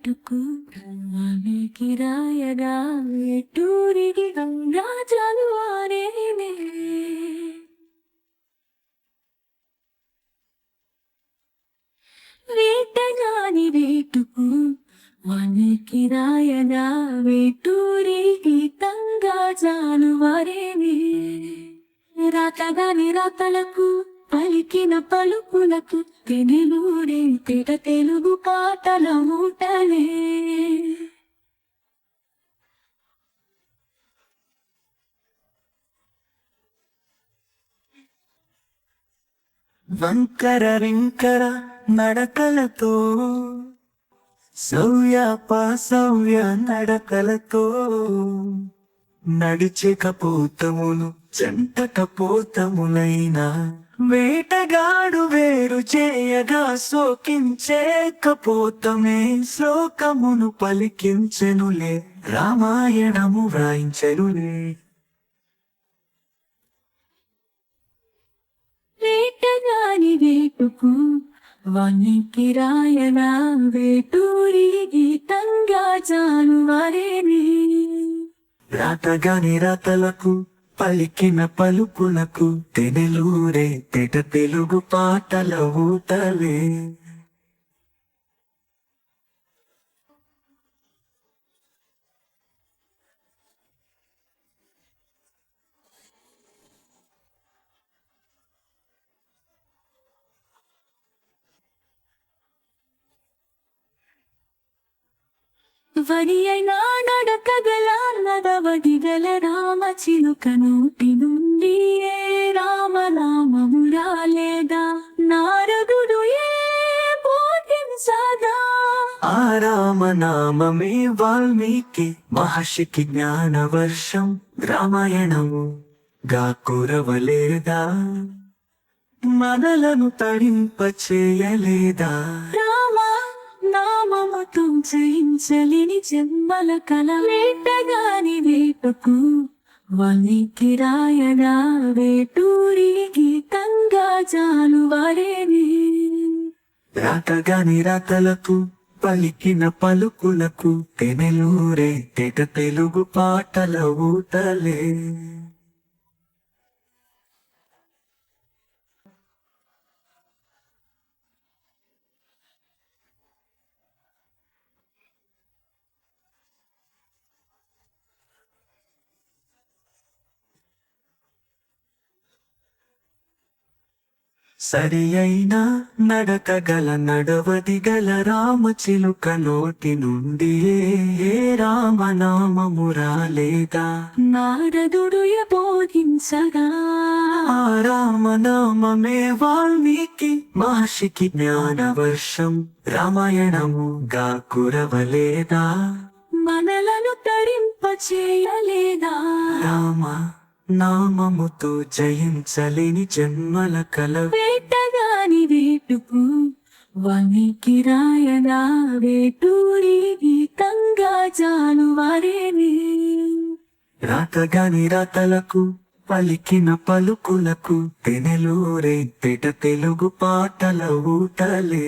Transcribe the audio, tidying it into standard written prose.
వేటుకు వానికి రాయగా ఎటూరికి రాజాలు వారేనే వేటగాని వేటుకు వానికి రాయగా వేటూరికి తంగాజాలు వారేనే రాతగాని రాతలకు పలికిన పలుకులకు తెనెలూరే తెట తెలుగు పాటల మూటలే వంకర రింకర నడకలతో సౌవ్య నడకలతో నడిచేకపోతమును జంటకపోతములైనా వేటగాడు వేరు చేయగా సోకించేకపోతమే శ్లోకమును పలికించెనులే రామాయణము వ్రాయించెనులే వేటగాని వేటుకు వానికి రాయగా వేటూరికి తంగాజాలు వారేనే రాతగాని రాతలకు పలికిన పలుకులకు తెనెలూరే తెట తెలుగు పాటల ఊతలే వరి అయినా నడకగల నడవడిగల రామ చిలుక నోటి నుండి ఏ రామనామము రాలేదా నారదుడు ఏ బోధించదా ఆ రామనామమే వాల్మీకి మహర్షికి జ్ఞాన వర్షం రామాయణము గా కురవలేదా మనలను తడింపచేయలేదా నామముతో జయించలేని జన్మల కల వేటగాని వేటుకు వానికి రాయగా వేటూరికి తంగాజాలు వారేనే రాతగాని రాతలకు పలికిన పలుకులకు తెనెలూరే తెట తెలుగు పాటల ఊతలే సరి అయిన నడకగల నడవదిగల రామ చిలుక నోటి నుండి ఏ రామనామము రాలేదా నారదుడు బోధించగా ఆ రామనామమే వాల్మీకి మహర్షికి జ్ఞాన వర్షం రామాయణముగా కురవలేదా మనలను తరింపచేయలేదా రామ నామముతో జయించలేని జన్మల కల వేటగాని వేటుకు వానికి రాయగా వేటూరికి తంగాజాలు వారేనే రాతగాని రాతలకు పలికిన పలుకులకు తెనెలూరే తెట తెలుగు పాటల ఊటలే